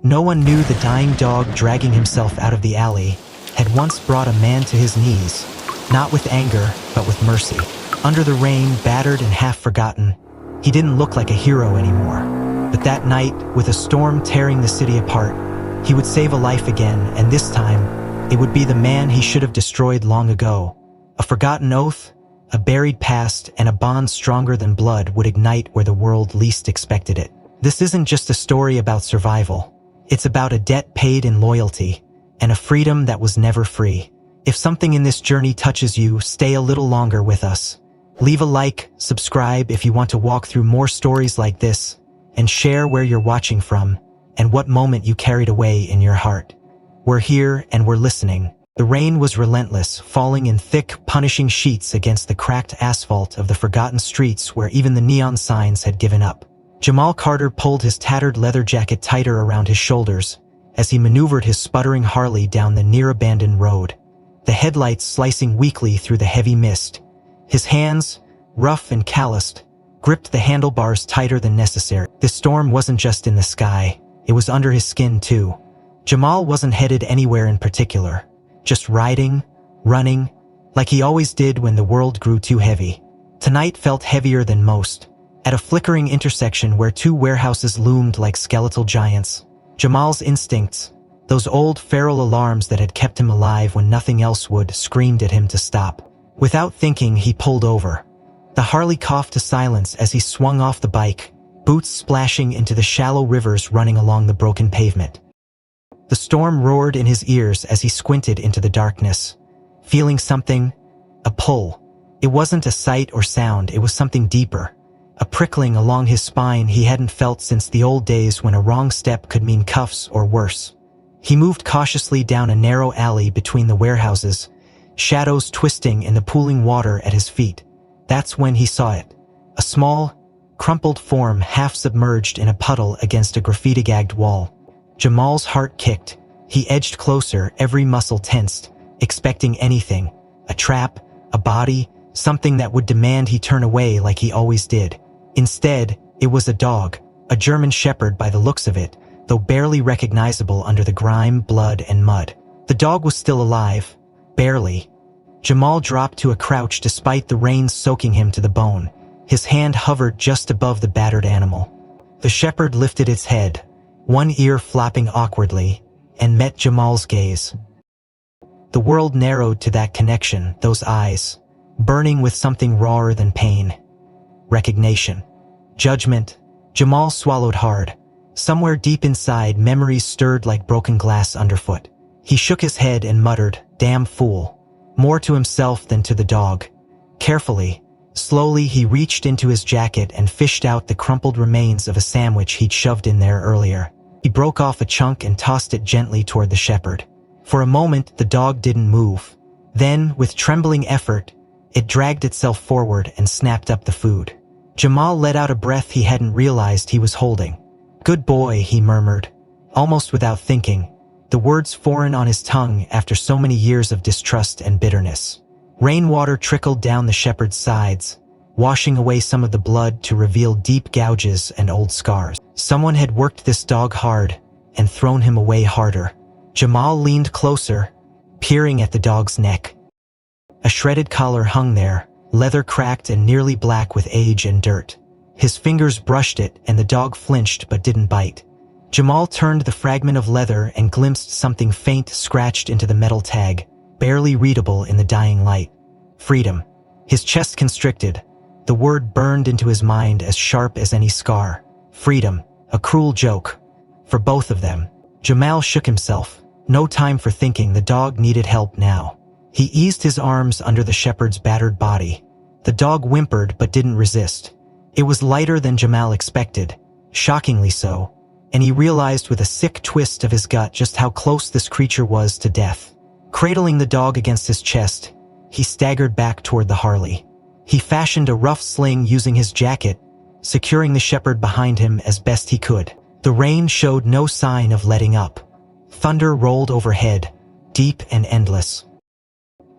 No one knew the dying dog dragging himself out of the alley had once brought a man to his knees, not with anger, but with mercy. Under the rain, battered and half forgotten, he didn't look like a hero anymore. But that night, with a storm tearing the city apart, he would save a life again, and this time, it would be the man he should have destroyed long ago. A forgotten oath, a buried past, and a bond stronger than blood would ignite where the world least expected it. This isn't just a story about survival. It's about a debt paid in loyalty, and a freedom that was never free. If something in this journey touches you, stay a little longer with us. Leave a like, subscribe if you want to walk through more stories like this, and share where you're watching from, and what moment you carried away in your heart. We're here and we're listening. The rain was relentless, falling in thick, punishing sheets against the cracked asphalt of the forgotten streets where even the neon signs had given up. Jamal Carter pulled his tattered leather jacket tighter around his shoulders as he maneuvered his sputtering Harley down the near-abandoned road, the headlights slicing weakly through the heavy mist. His hands, rough and calloused, gripped the handlebars tighter than necessary. This storm wasn't just in the sky, it was under his skin too. Jamal wasn't headed anywhere in particular, just riding, running, like he always did when the world grew too heavy. Tonight felt heavier than most. At a flickering intersection where two warehouses loomed like skeletal giants, Jamal's instincts, those old feral alarms that had kept him alive when nothing else would, screamed at him to stop. Without thinking, he pulled over. The Harley coughed to silence as he swung off the bike, boots splashing into the shallow rivers running along the broken pavement. The storm roared in his ears as he squinted into the darkness, feeling something, a pull. It wasn't a sight or sound, it was something deeper. A prickling along his spine he hadn't felt since the old days when a wrong step could mean cuffs or worse. He moved cautiously down a narrow alley between the warehouses, shadows twisting in the pooling water at his feet. That's when he saw it. A small, crumpled form half submerged in a puddle against a graffiti-gagged wall. Jamal's heart kicked. He edged closer, every muscle tensed, expecting anything. A trap, a body, something that would demand he turn away like he always did. Instead, it was a dog, a German shepherd by the looks of it, though barely recognizable under the grime, blood, and mud. The dog was still alive, barely. Jamal dropped to a crouch despite the rain soaking him to the bone. His hand hovered just above the battered animal. The shepherd lifted its head, one ear flopping awkwardly, and met Jamal's gaze. The world narrowed to that connection, those eyes, burning with something rawer than pain. Recognition. Judgment. Jamal swallowed hard. Somewhere deep inside, memories stirred like broken glass underfoot. He shook his head and muttered, "Damn fool," more to himself than to the dog. Carefully, slowly he reached into his jacket and fished out the crumpled remains of a sandwich he'd shoved in there earlier. He broke off a chunk and tossed it gently toward the shepherd. For a moment, the dog didn't move. Then, with trembling effort, it dragged itself forward and snapped up the food. Jamal let out a breath he hadn't realized he was holding. "Good boy," he murmured, almost without thinking, the words foreign on his tongue after so many years of distrust and bitterness. Rainwater trickled down the shepherd's sides, washing away some of the blood to reveal deep gouges and old scars. Someone had worked this dog hard and thrown him away harder. Jamal leaned closer, peering at the dog's neck. A shredded collar hung there, leather cracked and nearly black with age and dirt. His fingers brushed it and the dog flinched but didn't bite. Jamal turned the fragment of leather and glimpsed something faint scratched into the metal tag, barely readable in the dying light. Freedom. His chest constricted. The word burned into his mind as sharp as any scar. Freedom. A cruel joke. For both of them. Jamal shook himself. No time for thinking, the dog needed help now. He eased his arms under the shepherd's battered body. The dog whimpered but didn't resist. It was lighter than Jamal expected, shockingly so, and he realized with a sick twist of his gut just how close this creature was to death. Cradling the dog against his chest, he staggered back toward the Harley. He fashioned a rough sling using his jacket, securing the shepherd behind him as best he could. The rain showed no sign of letting up. Thunder rolled overhead, deep and endless.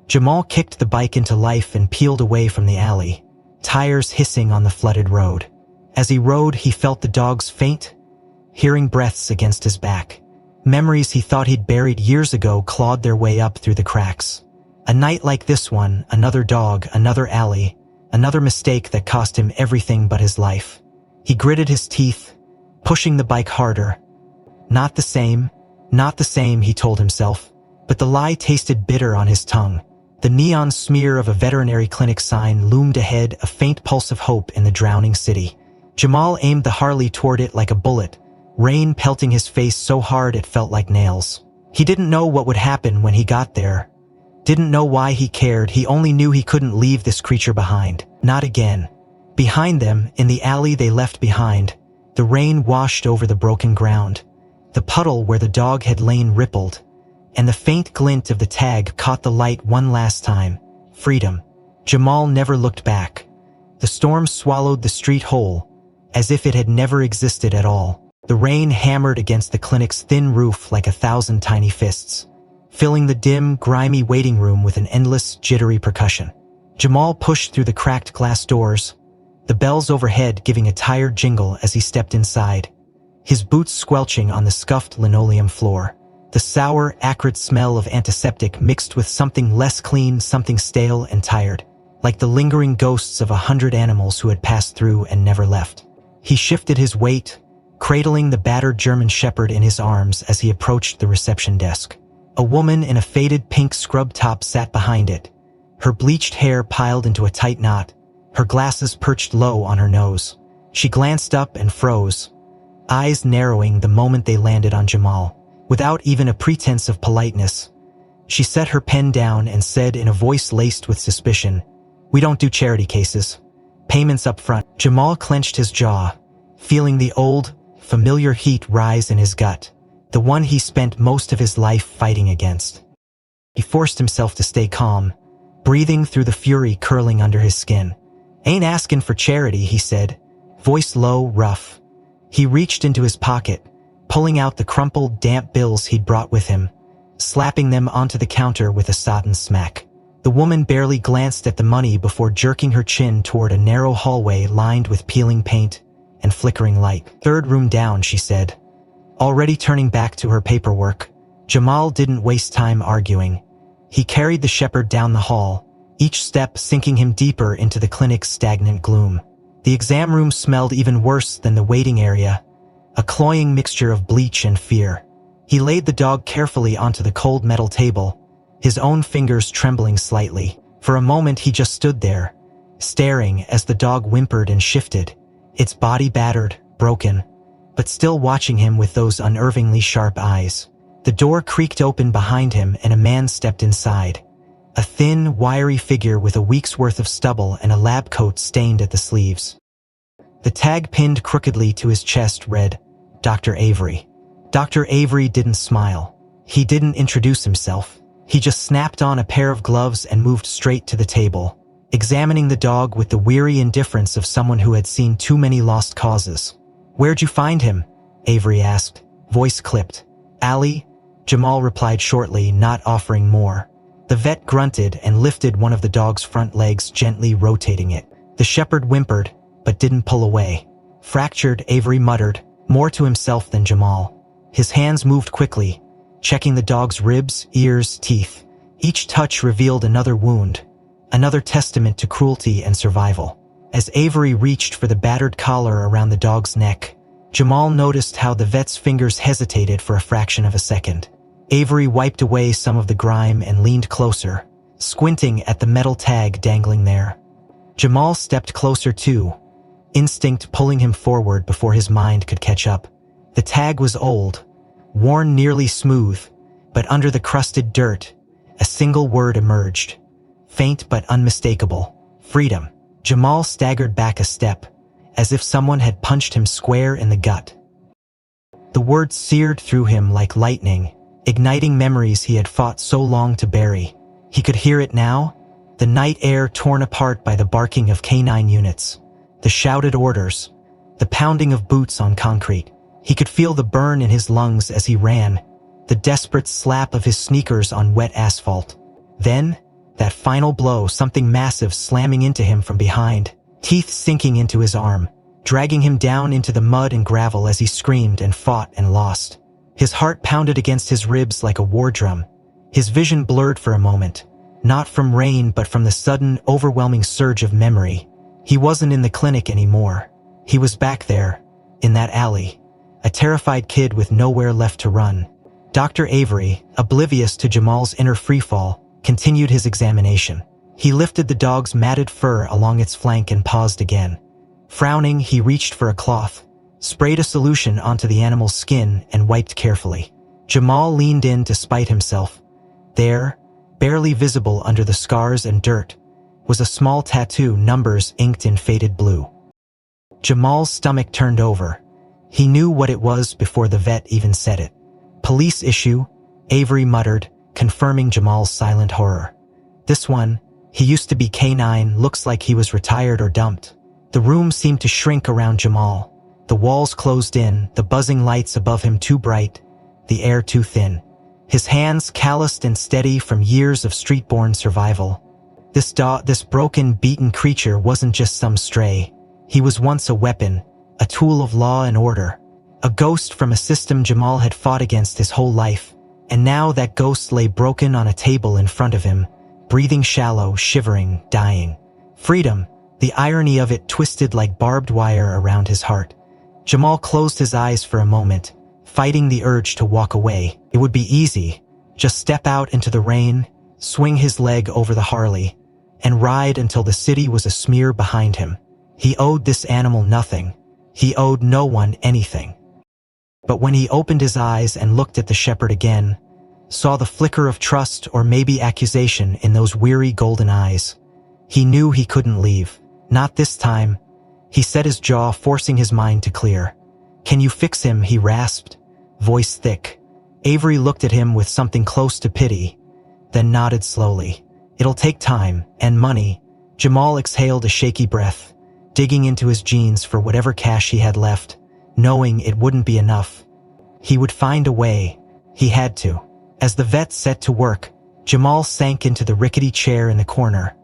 Jamal kicked the bike into life and peeled away from the alley, tires hissing on the flooded road. As he rode, he felt the dog's faint, hearing breaths against his back. Memories he thought he'd buried years ago clawed their way up through the cracks. A night like this one, another dog, another alley, another mistake that cost him everything but his life. He gritted his teeth, pushing the bike harder. Not the same, he told himself, but the lie tasted bitter on his tongue. The neon smear of a veterinary clinic sign loomed ahead, a faint pulse of hope in the drowning city. Jamal aimed the Harley toward it like a bullet, rain pelting his face so hard it felt like nails. He didn't know what would happen when he got there. Didn't know why he cared, he only knew he couldn't leave this creature behind. Not again. Behind them, in the alley they left behind, the rain washed over the broken ground. The puddle where the dog had lain rippled, and the faint glint of the tag caught the light one last time. Freedom. Jamal never looked back. The storm swallowed the street whole, as if it had never existed at all. The rain hammered against the clinic's thin roof like 1,000 tiny fists, filling the dim, grimy waiting room with an endless, jittery percussion. Jamal pushed through the cracked glass doors, the bells overhead giving a tired jingle as he stepped inside, his boots squelching on the scuffed linoleum floor. The sour, acrid smell of antiseptic mixed with something less clean, something stale and tired, like the lingering ghosts of 100 animals who had passed through and never left. He shifted his weight, cradling the battered German shepherd in his arms as he approached the reception desk. A woman in a faded pink scrub top sat behind it, her bleached hair piled into a tight knot, her glasses perched low on her nose. She glanced up and froze, eyes narrowing the moment they landed on Jamal. Without even a pretense of politeness, she set her pen down and said in a voice laced with suspicion, "We don't do charity cases. Payments up front." Jamal clenched his jaw, feeling the old, familiar heat rise in his gut, the one he spent most of his life fighting against. He forced himself to stay calm, breathing through the fury curling under his skin. "Ain't asking for charity," he said, voice low, rough. He reached into his pocket, pulling out the crumpled, damp bills he'd brought with him, slapping them onto the counter with a sodden smack. The woman barely glanced at the money before jerking her chin toward a narrow hallway lined with peeling paint and flickering light. "Third room down," she said, already turning back to her paperwork. Jamal didn't waste time arguing. He carried the shepherd down the hall, each step sinking him deeper into the clinic's stagnant gloom. The exam room smelled even worse than the waiting area, a cloying mixture of bleach and fear. He laid the dog carefully onto the cold metal table, his own fingers trembling slightly. For a moment he just stood there, staring as the dog whimpered and shifted, its body battered, broken, but still watching him with those unnervingly sharp eyes. The door creaked open behind him and a man stepped inside, a thin, wiry figure with a week's worth of stubble and a lab coat stained at the sleeves. The tag pinned crookedly to his chest read, "Dr. Avery." Dr. Avery didn't smile. He didn't introduce himself. He just snapped on a pair of gloves and moved straight to the table, examining the dog with the weary indifference of someone who had seen too many lost causes. "Where'd you find him?" Avery asked, voice clipped. "Alley," Jamal replied shortly, not offering more. The vet grunted and lifted one of the dog's front legs, gently rotating it. The shepherd whimpered, but didn't pull away. "Fractured," Avery muttered, more to himself than Jamal. His hands moved quickly, checking the dog's ribs, ears, teeth. Each touch revealed another wound, another testament to cruelty and survival. As Avery reached for the battered collar around the dog's neck, Jamal noticed how the vet's fingers hesitated for a fraction of a second. Avery wiped away some of the grime and leaned closer, squinting at the metal tag dangling there. Jamal stepped closer too, instinct pulling him forward before his mind could catch up. The tag was old, worn nearly smooth, but under the crusted dirt, a single word emerged, faint but unmistakable: freedom. Jamal staggered back a step, as if someone had punched him square in the gut. The word seared through him like lightning, igniting memories he had fought so long to bury. He could hear it now, the night air torn apart by the barking of K9 units, the shouted orders, the pounding of boots on concrete. He could feel the burn in his lungs as he ran, the desperate slap of his sneakers on wet asphalt. Then, that final blow, something massive slamming into him from behind, teeth sinking into his arm. dragging him down into the mud and gravel as he screamed and fought and lost. His heart pounded against his ribs like a war drum. His vision blurred for a moment, not from Rain but from the sudden, overwhelming surge of memory. He wasn't in the clinic anymore. He was back there, in that alley, a terrified kid with nowhere left to run. Dr. Avery, oblivious to Jamal's inner freefall, continued his examination. He lifted the dog's matted fur along its flank and paused again. Frowning, he reached for a cloth, sprayed a solution onto the animal's skin, and wiped carefully. Jamal leaned in to spite himself. There, barely visible under the scars and dirt, was a small tattoo, numbers inked in faded blue. Jamal's stomach turned over. He knew what it was before the vet even said it. "Police issue," Avery muttered, confirming Jamal's silent horror. "This one, he used to be K9, looks like he was retired or dumped." The room seemed to shrink around Jamal. The walls closed in, the buzzing lights above him too bright, the air too thin. His hands calloused and steady from years of street-born survival. This broken, beaten creature wasn't just some stray. He was once a weapon, a tool of law and order, a ghost from a system Jamal had fought against his whole life. And now that ghost lay broken on a table in front of him, breathing shallow, shivering, dying. Freedom, the irony of it twisted like barbed wire around his heart. Jamal closed his eyes for a moment, fighting the urge to walk away. It would be easy. Just step out into the rain, swing his leg over the Harley, and ride until the city was a smear behind him. He owed this animal nothing. He owed no one anything. But when he opened his eyes and looked at the shepherd again, saw the flicker of trust or maybe accusation in those weary golden eyes, he knew he couldn't leave. Not this time. He set his jaw, forcing his mind to clear. "Can you fix him?" he rasped, voice thick. Avery looked at him with something close to pity, then nodded slowly. "It'll take time, and money." Jamal exhaled a shaky breath, digging into his jeans for whatever cash he had left, knowing it wouldn't be enough. He would find a way. He had to. As the vet set to work, Jamal sank into the rickety chair in the corner,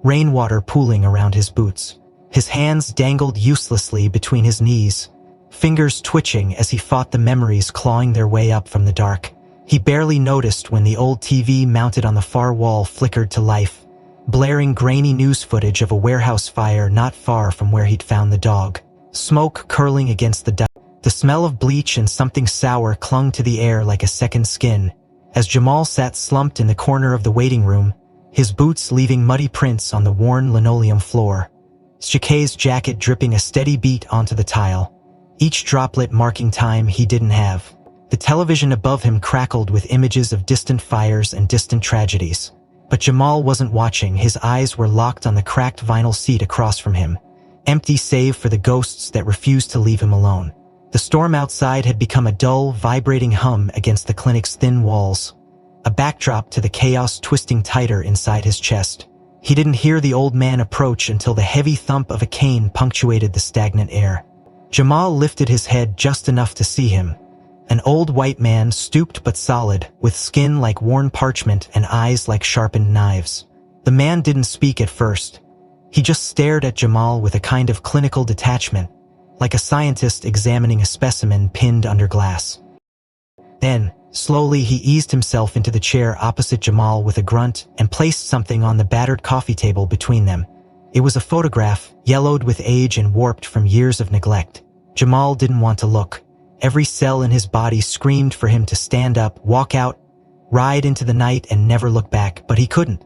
rainwater pooling around his boots. His hands dangled uselessly between his knees, fingers twitching as he fought the memories clawing their way up from the dark. He barely noticed when the old TV mounted on the far wall flickered to life, blaring grainy news footage of a warehouse fire not far from where he'd found the dog. Smoke curling against the smell of bleach and something sour clung to the air like a second skin. As Jamal sat slumped in the corner of the waiting room, his boots leaving muddy prints on the worn linoleum floor, Shakay's jacket dripping a steady beat onto the tile, each droplet marking time he didn't have. The television above him crackled with images of distant fires and distant tragedies. But Jamal wasn't watching. His eyes were locked on the cracked vinyl seat across from him, empty save for the ghosts that refused to leave him alone. The storm outside had become a dull, vibrating hum against the clinic's thin walls, a backdrop to the chaos twisting tighter inside his chest. He didn't hear the old man approach until the heavy thump of a cane punctuated the stagnant air. Jamal lifted his head just enough to see him. An old white man, stooped but solid, with skin like worn parchment and eyes like sharpened knives. The man didn't speak at first. He just stared at Jamal with a kind of clinical detachment, like a scientist examining a specimen pinned under glass. Then, slowly he eased himself into the chair opposite Jamal with a grunt and placed something on the battered coffee table between them. It was a photograph, yellowed with age and warped from years of neglect. Jamal didn't want to look. Every cell in his body screamed for him to stand up, walk out, ride into the night and never look back, but he couldn't.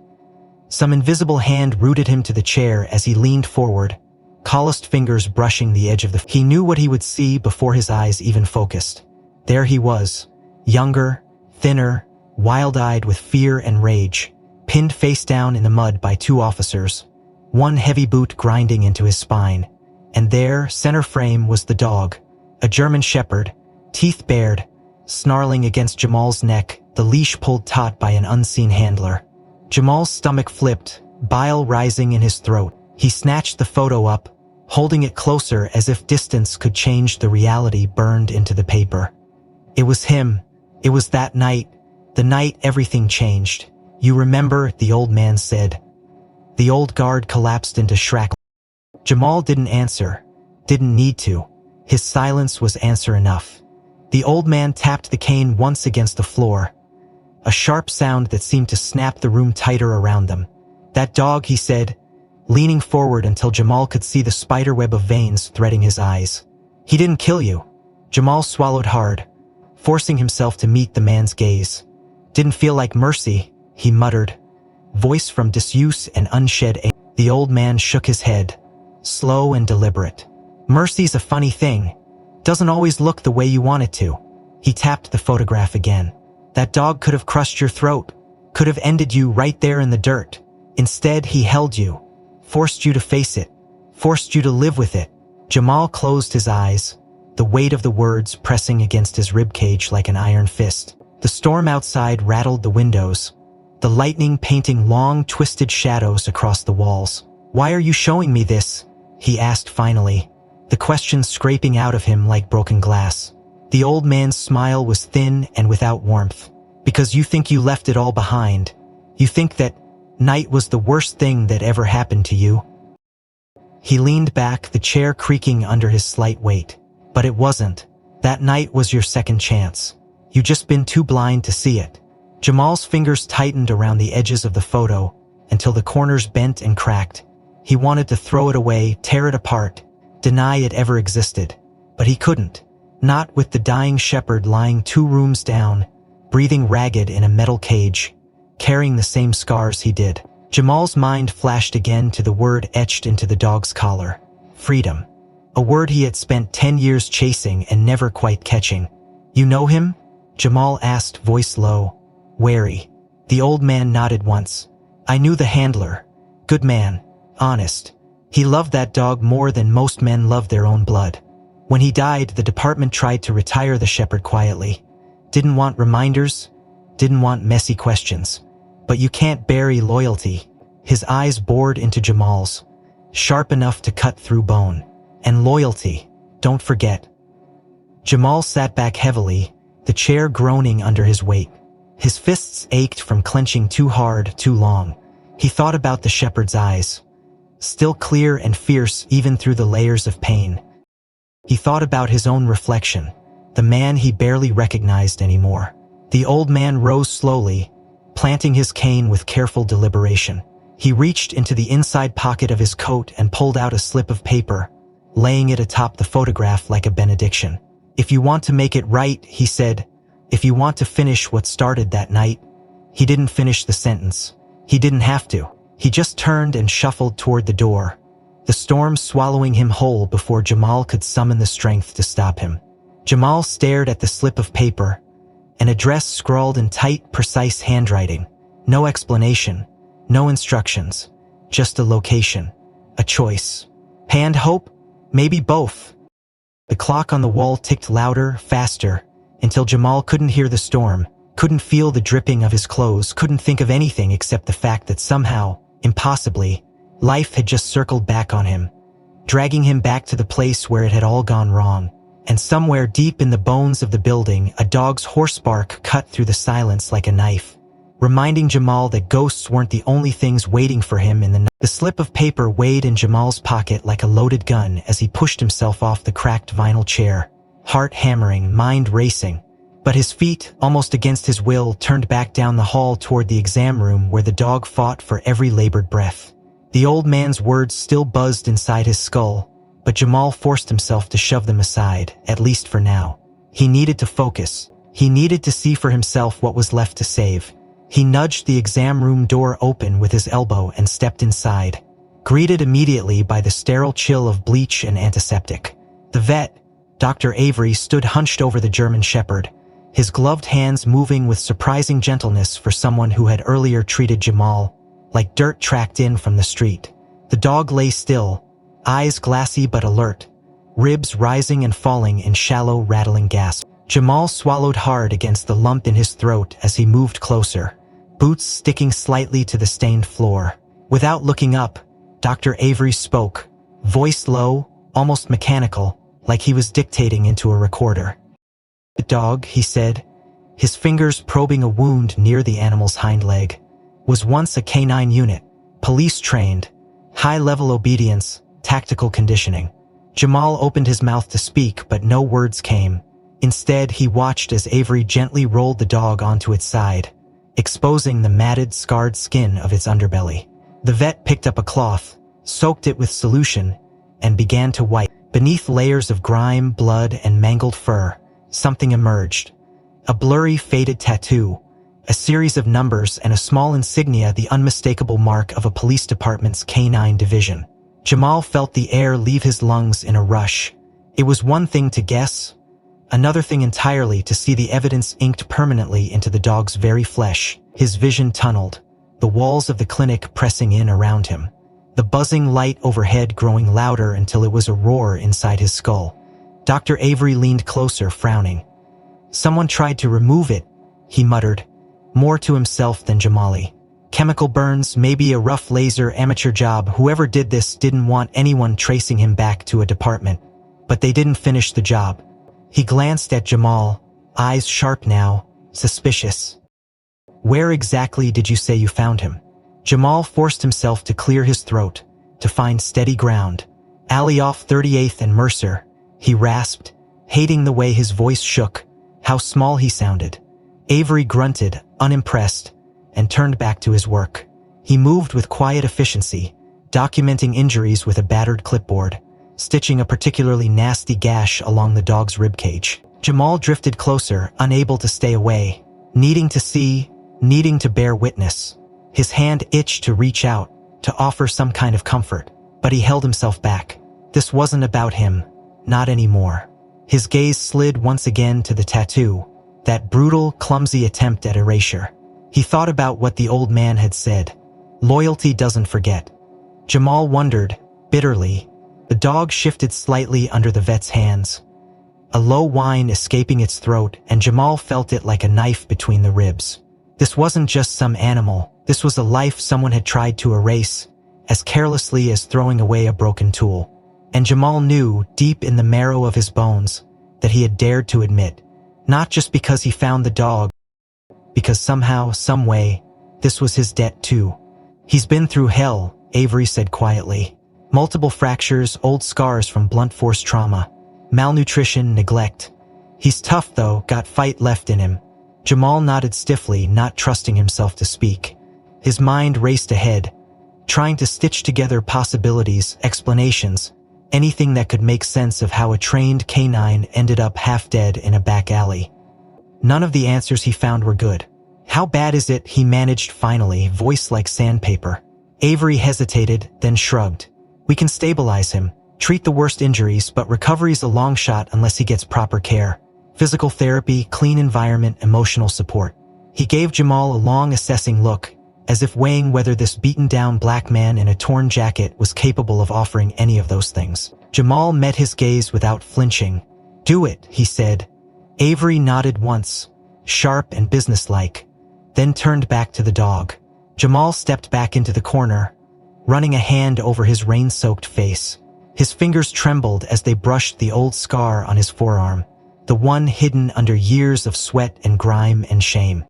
Some invisible hand rooted him to the chair as he leaned forward, calloused fingers brushing the edge of the... He knew what he would see before his eyes even focused. There he was, younger, thinner, wild-eyed with fear and rage, pinned face down in the mud by two officers, one heavy boot grinding into his spine. And there, center frame, was the dog, a German shepherd, teeth bared, snarling against Jamal's neck, the leash pulled taut by an unseen handler. Jamal's stomach flipped, bile rising in his throat. He snatched the photo up, holding it closer as if distance could change the reality burned into the paper. It was him. It was that night, the night everything changed. "You remember," the old man said. The old guard collapsed into shrapnel. Jamal didn't answer, Didn't need to. His silence was answer enough. The old man tapped the cane once against the floor, a sharp sound that seemed to snap the room tighter around them. "That dog," he said, leaning forward until Jamal could see the spiderweb of veins threading his eyes. "He didn't kill you." Jamal swallowed hard, forcing himself to meet the man's gaze. "Didn't feel like mercy," he muttered, voice from disuse and unshed anger. The old man shook his head, slow and deliberate. "Mercy's a funny thing. Doesn't always look the way you want it to." He tapped the photograph again. "That dog could have crushed your throat, could have ended you right there in the dirt. Instead, he held you, forced you to face it, forced you to live with it." Jamal closed his eyes, the weight of the words pressing against his ribcage like an iron fist. The storm outside rattled the windows, the lightning painting long, twisted shadows across the walls. "Why are you showing me this?" he asked finally, the question scraping out of him like broken glass. The old man's smile was thin and without warmth. "Because you think you left it all behind. You think that night was the worst thing that ever happened to you." He leaned back, the chair creaking under his slight weight. "But it wasn't. That night was your second chance. You just been too blind to see it." Jamal's fingers tightened around the edges of the photo until the corners bent and cracked. He wanted to throw it away, tear it apart, deny it ever existed. But he couldn't. Not with the dying shepherd lying 2 rooms down, breathing ragged in a metal cage, carrying the same scars he did. Jamal's mind flashed again to the word etched into the dog's collar. Freedom. A word he had spent 10 years chasing and never quite catching. "You know him?" Jamal asked, voice low, wary. The old man nodded once. "I knew the handler. Good man. Honest. He loved that dog more than most men love their own blood. When he died, the department tried to retire the shepherd quietly. Didn't want reminders, didn't want messy questions. But you can't bury loyalty." His eyes bored into Jamal's, sharp enough to cut through bone. "And loyalty, don't forget." Jamal sat back heavily, the chair groaning under his weight. His fists ached from clenching too hard, too long. He thought about the shepherd's eyes, still clear and fierce even through the layers of pain. He thought about his own reflection, the man he barely recognized anymore. The old man rose slowly, planting his cane with careful deliberation. He reached into the inside pocket of his coat and pulled out a slip of paper, laying it atop the photograph like a benediction. "If you want to make it right," he said, "if you want to finish what started that night." He didn't finish the sentence. He didn't have to. He just turned and shuffled toward the door, the storm swallowing him whole before Jamal could summon the strength to stop him. Jamal stared at the slip of paper, an address scrawled in tight, precise handwriting. No explanation, no instructions, just a location, a choice. Pay and hope? Maybe both. The clock on the wall ticked louder, faster, until Jamal couldn't hear the storm, couldn't feel the dripping of his clothes, couldn't think of anything except the fact that somehow, impossibly, life had just circled back on him, dragging him back to the place where it had all gone wrong. And somewhere deep in the bones of the building, a dog's hoarse bark cut through the silence like a knife, reminding Jamal that ghosts weren't the only things waiting for him in the night. The slip of paper weighed in Jamal's pocket like a loaded gun as he pushed himself off the cracked vinyl chair, heart hammering, mind racing. But his feet, almost against his will, turned back down the hall toward the exam room where the dog fought for every labored breath. The old man's words still buzzed inside his skull, but Jamal forced himself to shove them aside, at least for now. He needed to focus. He needed to see for himself what was left to save. He nudged the exam room door open with his elbow and stepped inside, greeted immediately by the sterile chill of bleach and antiseptic. The vet, Dr. Avery, stood hunched over the German shepherd, his gloved hands moving with surprising gentleness for someone who had earlier treated Jamal like dirt tracked in from the street. The dog lay still, eyes glassy but alert, ribs rising and falling in shallow, rattling gasps. Jamal swallowed hard against the lump in his throat as he moved closer, boots sticking slightly to the stained floor. Without looking up, Dr. Avery spoke, voice low, almost mechanical, like he was dictating into a recorder. "The dog," he said, his fingers probing a wound near the animal's hind leg, "was once a K9 unit, police-trained, high-level obedience, tactical conditioning." Jamal opened his mouth to speak, but no words came. Instead, he watched as Avery gently rolled the dog onto its side, exposing the matted, scarred skin of its underbelly. The vet picked up a cloth, soaked it with solution, and began to wipe. Beneath layers of grime, blood, and mangled fur, something emerged. A blurry, faded tattoo, a series of numbers and a small insignia, the unmistakable mark of a police department's K9 division. Jamal felt the air leave his lungs in a rush. It was one thing to guess, another thing entirely to see the evidence inked permanently into the dog's very flesh. His vision tunneled, the walls of the clinic pressing in around him, the buzzing light overhead growing louder until it was a roar inside his skull. Dr. Avery leaned closer, frowning. "Someone tried to remove it," he muttered, more to himself than Jamali. "Chemical burns, maybe a rough laser, amateur job. Whoever did this didn't want anyone tracing him back to a department. But they didn't finish the job." He glanced at Jamal, eyes sharp now, suspicious. "Where exactly did you say you found him?" Jamal forced himself to clear his throat, to find steady ground. "Alley off 38th and Mercer," he rasped, hating the way his voice shook, how small he sounded. Avery grunted, unimpressed, and turned back to his work. He moved with quiet efficiency, documenting injuries with a battered clipboard, stitching a particularly nasty gash along the dog's ribcage. Jamal drifted closer, unable to stay away, needing to see, needing to bear witness. His hand itched to reach out, to offer some kind of comfort, but he held himself back. This wasn't about him, not anymore. His gaze slid once again to the tattoo, that brutal, clumsy attempt at erasure. He thought about what the old man had said. Loyalty doesn't forget. Jamal wondered, bitterly. The dog shifted slightly under the vet's hands, a low whine escaping its throat, and Jamal felt it like a knife between the ribs. This wasn't just some animal. This was a life someone had tried to erase, as carelessly as throwing away a broken tool. And Jamal knew, deep in the marrow of his bones, that he had dared to admit, not just because he found the dog, because somehow, someway, this was his debt too. "He's been through hell," Avery said quietly. "Multiple fractures, old scars from blunt force trauma, malnutrition, neglect. He's tough though, got fight left in him." Jamal nodded stiffly, not trusting himself to speak. His mind raced ahead, trying to stitch together possibilities, explanations, anything that could make sense of how a trained K9 ended up half dead in a back alley. None of the answers he found were good. "How bad is it?" he managed finally, voice like sandpaper. Avery hesitated, then shrugged. "We can stabilize him, treat the worst injuries, but recovery's a long shot unless he gets proper care. Physical therapy, clean environment, emotional support." He gave Jamal a long, assessing look, as if weighing whether this beaten-down black man in a torn jacket was capable of offering any of those things. Jamal met his gaze without flinching. "Do it," he said. Avery nodded once, sharp and businesslike, then turned back to the dog. Jamal stepped back into the corner, running a hand over his rain-soaked face. His fingers trembled as they brushed the old scar on his forearm, the one hidden under years of sweat and grime and shame.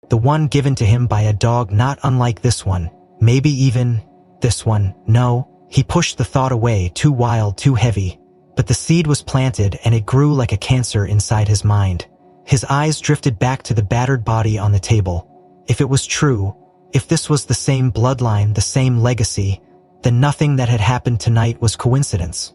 The one given to him by a dog not unlike this one, maybe even this one. No, he pushed the thought away, too wild, too heavy. But the seed was planted and it grew like a cancer inside his mind. His eyes drifted back to the battered body on the table. If it was true, if this was the same bloodline, the same legacy, then nothing that had happened tonight was coincidence.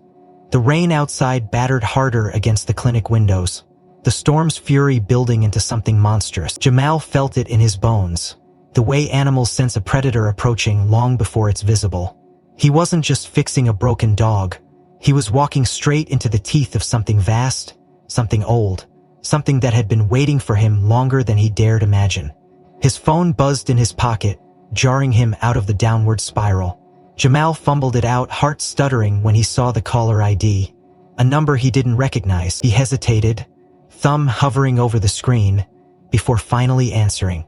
The rain outside battered harder against the clinic windows, the storm's fury building into something monstrous. Jamal felt it in his bones, the way animals sense a predator approaching long before it's visible. He wasn't just fixing a broken dog. He was walking straight into the teeth of something vast, something old, something that had been waiting for him longer than he dared imagine. His phone buzzed in his pocket, jarring him out of the downward spiral. Jamal fumbled it out, heart stuttering when he saw the caller ID, a number he didn't recognize. He hesitated, thumb hovering over the screen, before finally answering.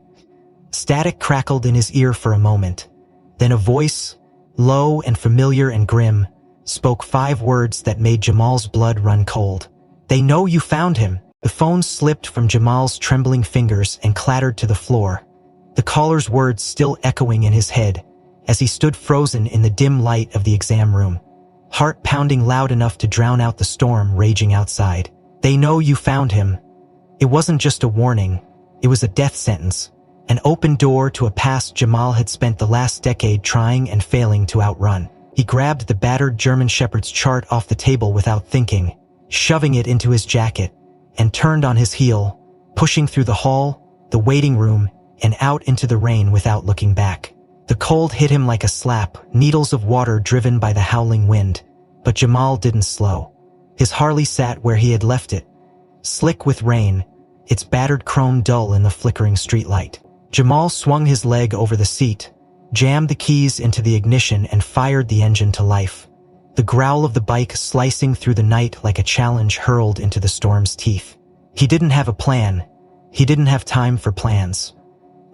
Static crackled in his ear for a moment. Then a voice, low and familiar and grim, spoke 5 words that made Jamal's blood run cold. "They know you found him." The phone slipped from Jamal's trembling fingers and clattered to the floor, the caller's words still echoing in his head as he stood frozen in the dim light of the exam room. heart pounding loud enough to drown out the storm raging outside. "They know you found him." It wasn't just a warning, it was a death sentence, an open door to a past Jamal had spent the last decade trying and failing to outrun. He grabbed the battered German Shepherd's chart off the table without thinking, shoving it into his jacket, and turned on his heel, pushing through the hall, the waiting room, and out into the rain without looking back. The cold hit him like a slap, needles of water driven by the howling wind, but Jamal didn't slow. His Harley sat where he had left it, slick with rain, its battered chrome dull in the flickering streetlight. Jamal swung his leg over the seat, jammed the keys into the ignition and fired the engine to life. The growl of the bike slicing through the night like a challenge hurled into the storm's teeth. He didn't have a plan. He didn't have time for plans.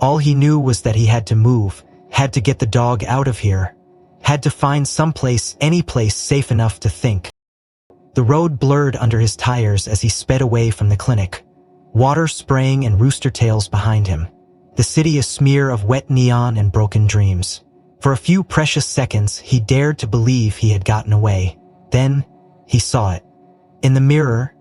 All he knew was that he had to move, had to get the dog out of here, had to find someplace, any place safe enough to think. The road blurred under his tires as he sped away from the clinic, water spraying and rooster tails behind him. The city a smear of wet neon and broken dreams. For a few precious seconds, he dared to believe he had gotten away. Then, he saw it. In the mirror,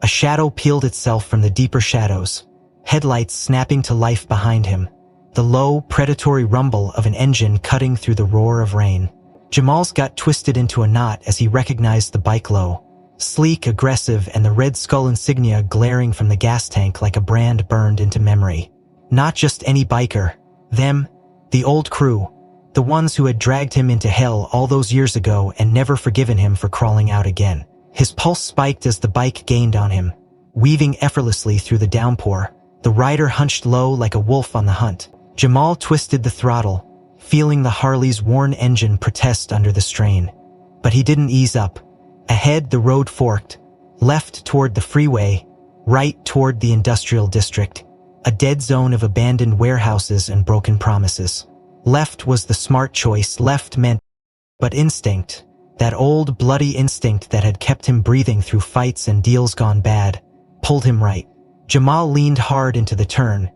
a shadow peeled itself from the deeper shadows, headlights snapping to life behind him, the low, predatory rumble of an engine cutting through the roar of rain. Jamal's gut twisted into a knot as he recognized the bike low, sleek, aggressive, and the red skull insignia glaring from the gas tank like a brand burned into memory. Not just any biker. Them, the old crew, the ones who had dragged him into hell all those years ago and never forgiven him for crawling out again. His pulse spiked as the bike gained on him, weaving effortlessly through the downpour, the rider hunched low like a wolf on the hunt. Jamal twisted the throttle, feeling the Harley's worn engine protest under the strain. But he didn't ease up. Ahead, the road forked, left toward the freeway, right toward the industrial district, a dead zone of abandoned warehouses and broken promises. Left was the smart choice. Left meant, but instinct, that old bloody instinct that had kept him breathing through fights and deals gone bad, pulled him right. Jamal leaned hard into the turn,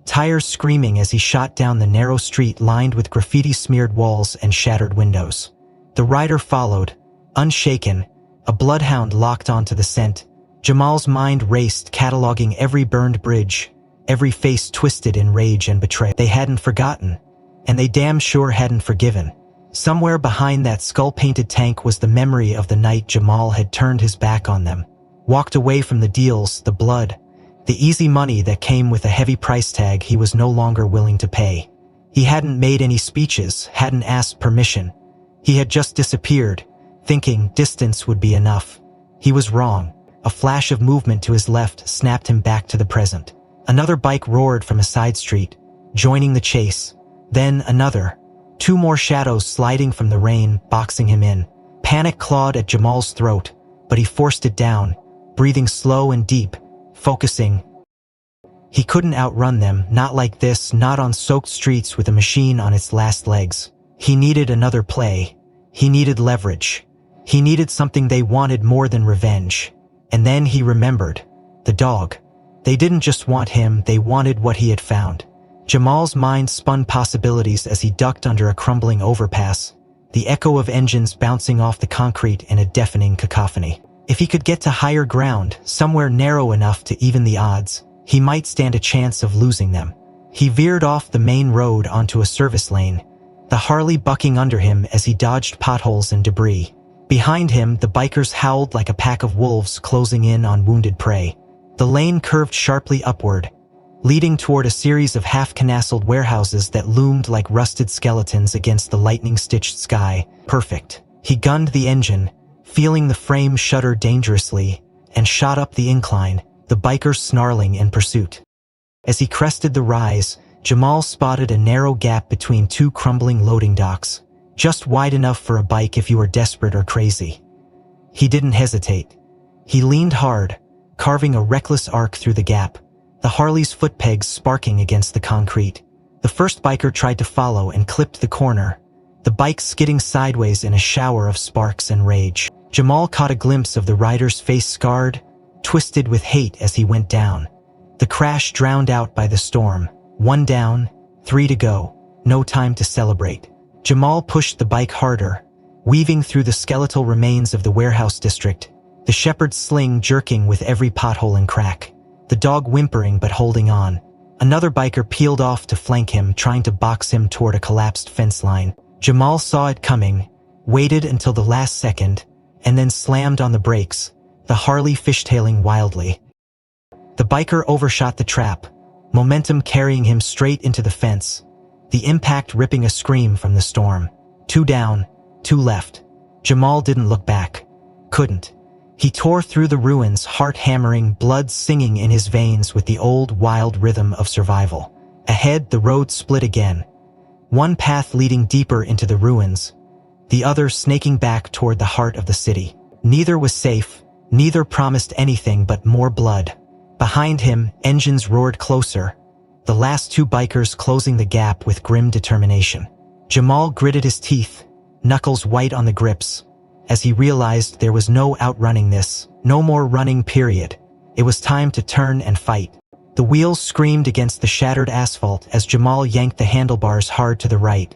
tires screaming as he shot down the narrow street lined with graffiti-smeared walls and shattered windows. The rider followed, unshaken, a bloodhound locked onto the scent. Jamal's mind raced, cataloging every burned bridge, every face twisted in rage and betrayal. They hadn't forgotten, and they damn sure hadn't forgiven. Somewhere behind that skull-painted tank was the memory of the night Jamal had turned his back on them, walked away from the deals, the blood, the easy money that came with a heavy price tag he was no longer willing to pay. He hadn't made any speeches, hadn't asked permission. He had just disappeared, thinking distance would be enough. He was wrong. A flash of movement to his left snapped him back to the present. Another bike roared from a side street, joining the chase. Then another. Two more shadows sliding from the rain, boxing him in. Panic clawed at Jamal's throat, but he forced it down, breathing slow and deep, focusing. He couldn't outrun them, not like this, not on soaked streets with a machine on its last legs. He needed another play. He needed leverage. He needed something they wanted more than revenge. And then he remembered. The dog. They didn't just want him, they wanted what he had found. Jamal's mind spun possibilities as he ducked under a crumbling overpass, the echo of engines bouncing off the concrete in a deafening cacophony. If he could get to higher ground, somewhere narrow enough to even the odds, he might stand a chance of losing them. He veered off the main road onto a service lane, the Harley bucking under him as he dodged potholes and debris. Behind him, the bikers howled like a pack of wolves closing in on wounded prey. The lane curved sharply upward, leading toward a series of half-canassled warehouses that loomed like rusted skeletons against the lightning-stitched sky. Perfect. He gunned the engine, feeling the frame shudder dangerously, and shot up the incline, the bikers snarling in pursuit. As he crested the rise, Jamal spotted a narrow gap between two crumbling loading docks, just wide enough for a bike if you were desperate or crazy. He didn't hesitate. He leaned hard, carving a reckless arc through the gap, the Harley's foot pegs sparking against the concrete. The first biker tried to follow and clipped the corner, the bike skidding sideways in a shower of sparks and rage. Jamal caught a glimpse of the rider's face, scarred, twisted with hate as he went down. The crash drowned out by the storm. 1 down, 3 to go. No time to celebrate. Jamal pushed the bike harder, weaving through the skeletal remains of the warehouse district, the shepherd's sling jerking with every pothole and crack, the dog whimpering but holding on. Another biker peeled off to flank him, trying to box him toward a collapsed fence line. Jamal saw it coming, waited until the last second, and then slammed on the brakes, the Harley fishtailing wildly. The biker overshot the trap, momentum carrying him straight into the fence, the impact ripping a scream from the storm. 2 down, 2 left. Jamal didn't look back. Couldn't. He tore through the ruins, heart hammering, blood singing in his veins with the old wild rhythm of survival. Ahead, the road split again. One path leading deeper into the ruins, the other snaking back toward the heart of the city. Neither was safe, neither promised anything but more blood. Behind him, engines roared closer, the last 2 bikers closing the gap with grim determination. Jamal gritted his teeth, knuckles white on the grips, as he realized there was no outrunning this, no more running, period. It was time to turn and fight. The wheels screamed against the shattered asphalt as Jamal yanked the handlebars hard to the right,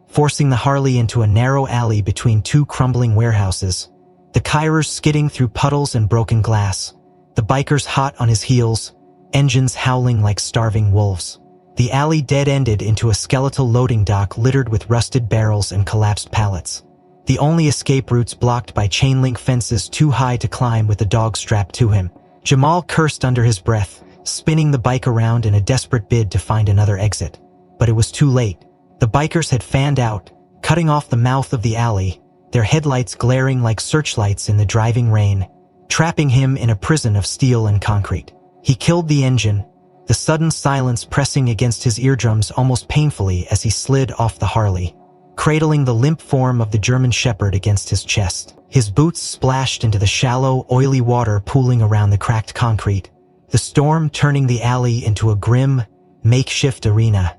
forcing the Harley into a narrow alley between 2 crumbling warehouses. The K9’s skidding through puddles and broken glass, the bikers hot on his heels, engines howling like starving wolves. The alley dead-ended into a skeletal loading dock littered with rusted barrels and collapsed pallets. The only escape routes blocked by chain-link fences too high to climb with the dog strapped to him. Jamal cursed under his breath, spinning the bike around in a desperate bid to find another exit. But it was too late. The bikers had fanned out, cutting off the mouth of the alley, their headlights glaring like searchlights in the driving rain, trapping him in a prison of steel and concrete. He killed the engine, the sudden silence pressing against his eardrums almost painfully as he slid off the Harley, cradling the limp form of the German shepherd against his chest. His boots splashed into the shallow, oily water pooling around the cracked concrete, the storm turning the alley into a grim, makeshift arena.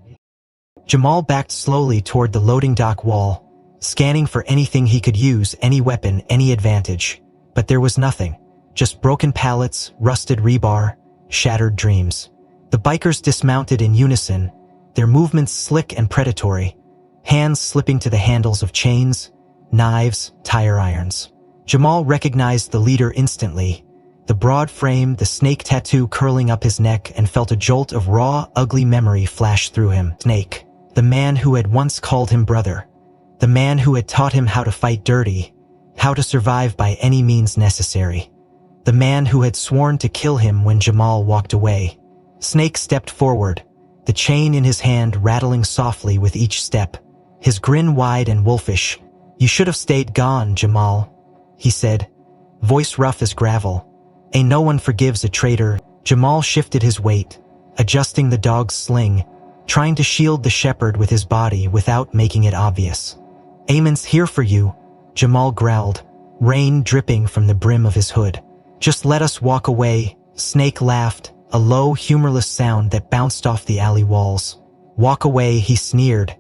Jamal backed slowly toward the loading dock wall, scanning for anything he could use, any weapon, any advantage. But there was nothing. Just broken pallets, rusted rebar, shattered dreams. The bikers dismounted in unison, their movements slick and predatory, hands slipping to the handles of chains, knives, tire irons. Jamal recognized the leader instantly, the broad frame, the snake tattoo curling up his neck, and felt a jolt of raw, ugly memory flash through him. Snake, the man who had once called him brother, the man who had taught him how to fight dirty, how to survive by any means necessary, the man who had sworn to kill him when Jamal walked away. Snake stepped forward, the chain in his hand rattling softly with each step, his grin wide and wolfish. "You should have stayed gone, Jamal," he said, voice rough as gravel. "Ain't no one forgives a traitor." Jamal shifted his weight, adjusting the dog's sling, trying to shield the shepherd with his body without making it obvious. "Ayman's here for you," Jamal growled, rain dripping from the brim of his hood. "Just let us walk away." Snake laughed, a low, humorless sound that bounced off the alley walls. "Walk away," he sneered.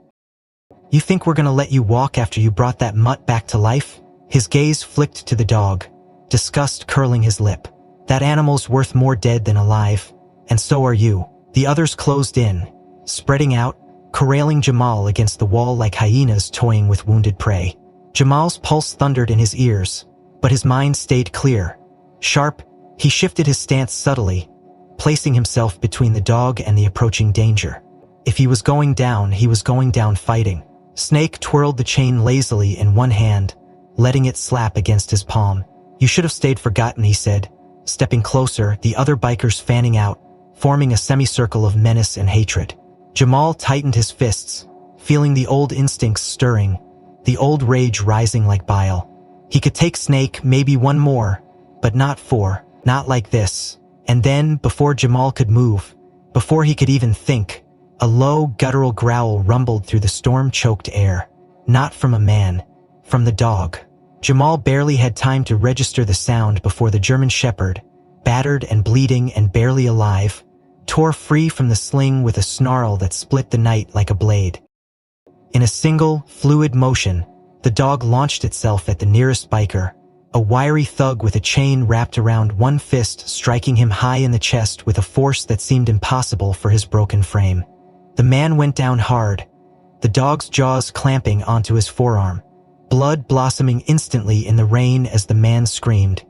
"You think we're gonna let you walk after you brought that mutt back to life?" His gaze flicked to the dog, disgust curling his lip. "That animal's worth more dead than alive, and so are you." The others closed in, spreading out, corralling Jamal against the wall like hyenas toying with wounded prey. Jamal's pulse thundered in his ears, but his mind stayed clear. Sharp, he shifted his stance subtly, placing himself between the dog and the approaching danger. If he was going down, he was going down fighting. Snake twirled the chain lazily in one hand, letting it slap against his palm. "You should have stayed forgotten," he said, stepping closer, the other bikers fanning out, forming a semicircle of menace and hatred. Jamal tightened his fists, feeling the old instincts stirring, the old rage rising like bile. He could take Snake, maybe one more, but not 4, not like this. And then, before Jamal could move, before he could even think, a low, guttural growl rumbled through the storm-choked air. Not from a man, from the dog. Jamal barely had time to register the sound before the German shepherd, battered and bleeding and barely alive, tore free from the sling with a snarl that split the night like a blade. In a single, fluid motion, the dog launched itself at the nearest biker, a wiry thug with a chain wrapped around one fist, striking him high in the chest with a force that seemed impossible for his broken frame. The man went down hard, the dog's jaws clamping onto his forearm. blood blossoming instantly in the rain as the man screamed,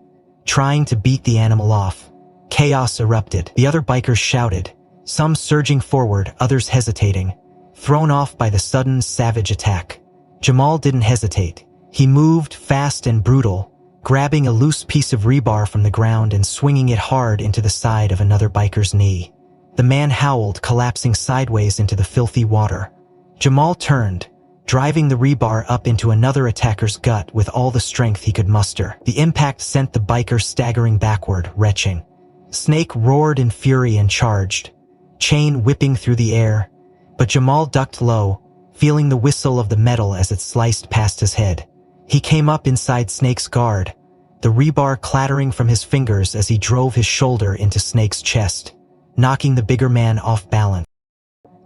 trying to beat the animal off. Chaos erupted. The other bikers shouted, some surging forward, others hesitating, thrown off by the sudden, savage attack. Jamal didn't hesitate. He moved fast and brutal, grabbing a loose piece of rebar from the ground and swinging it hard into the side of another biker's knee. The man howled, collapsing sideways into the filthy water. Jamal turned, driving the rebar up into another attacker's gut with all the strength he could muster. The impact sent the biker staggering backward, retching. Snake roared in fury and charged, chain whipping through the air, but Jamal ducked low, feeling the whistle of the metal as it sliced past his head. He came up inside Snake's guard, the rebar clattering from his fingers as he drove his shoulder into Snake's chest, knocking the bigger man off balance.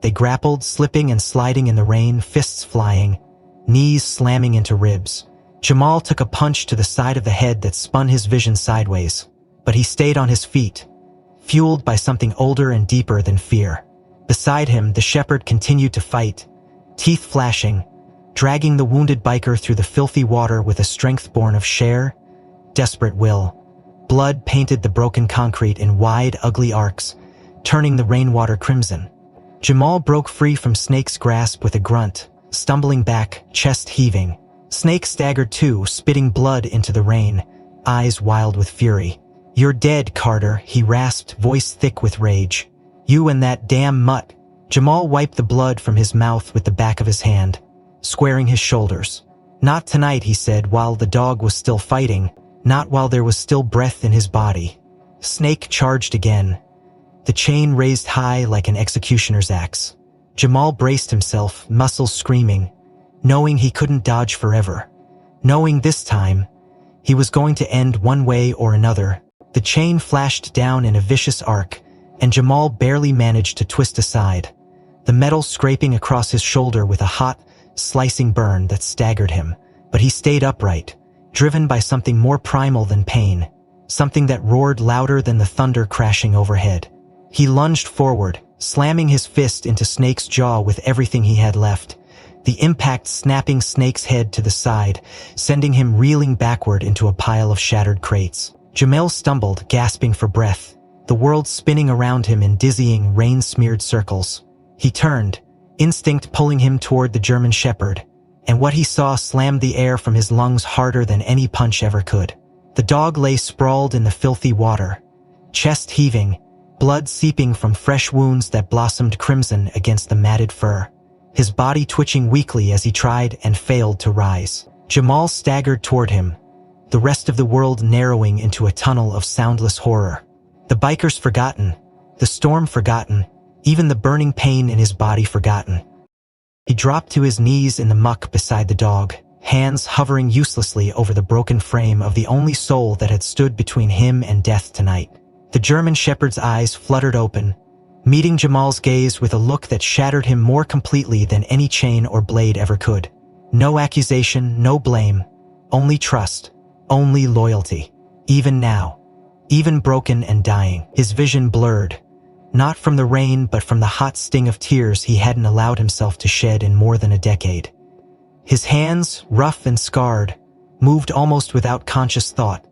They grappled, slipping and sliding in the rain, fists flying, knees slamming into ribs. Jamal took a punch to the side of the head that spun his vision sideways, but he stayed on his feet, fueled by something older and deeper than fear. Beside him, the shepherd continued to fight, teeth flashing, dragging the wounded biker through the filthy water with a strength born of sheer, desperate will. Blood painted the broken concrete in wide, ugly arcs, turning the rainwater crimson. Jamal broke free from Snake's grasp with a grunt, stumbling back, chest heaving. Snake staggered too, spitting blood into the rain, eyes wild with fury. "You're dead, Carter," he rasped, voice thick with rage. "You and that damn mutt." Jamal wiped the blood from his mouth with the back of his hand, squaring his shoulders. "Not tonight," he said, while the dog was still fighting, not while there was still breath in his body. Snake charged again, the chain raised high like an executioner's axe. Jamal braced himself, muscles screaming, knowing he couldn't dodge forever. Knowing this time, he was going to end one way or another. The chain flashed down in a vicious arc, and Jamal barely managed to twist aside, the metal scraping across his shoulder with a hot, slicing burn that staggered him. But he stayed upright, driven by something more primal than pain, something that roared louder than the thunder crashing overhead. He lunged forward, slamming his fist into Snake's jaw with everything he had left, the impact snapping Snake's head to the side, sending him reeling backward into a pile of shattered crates. Jamal stumbled, gasping for breath, the world spinning around him in dizzying, rain-smeared circles. He turned, instinct pulling him toward the German shepherd, and what he saw slammed the air from his lungs harder than any punch ever could. The dog lay sprawled in the filthy water, chest heaving, blood seeping from fresh wounds that blossomed crimson against the matted fur, his body twitching weakly as he tried and failed to rise. Jamal staggered toward him, the rest of the world narrowing into a tunnel of soundless horror. The bikers forgotten, the storm forgotten, even the burning pain in his body forgotten. He dropped to his knees in the muck beside the dog, hands hovering uselessly over the broken frame of the only soul that had stood between him and death tonight. The German shepherd's eyes fluttered open, meeting Jamal's gaze with a look that shattered him more completely than any chain or blade ever could. No accusation, no blame, only trust, only loyalty. Even now, even broken and dying, his vision blurred, not from the rain but from the hot sting of tears he hadn't allowed himself to shed in more than a decade. His hands, rough and scarred, moved almost without conscious thought,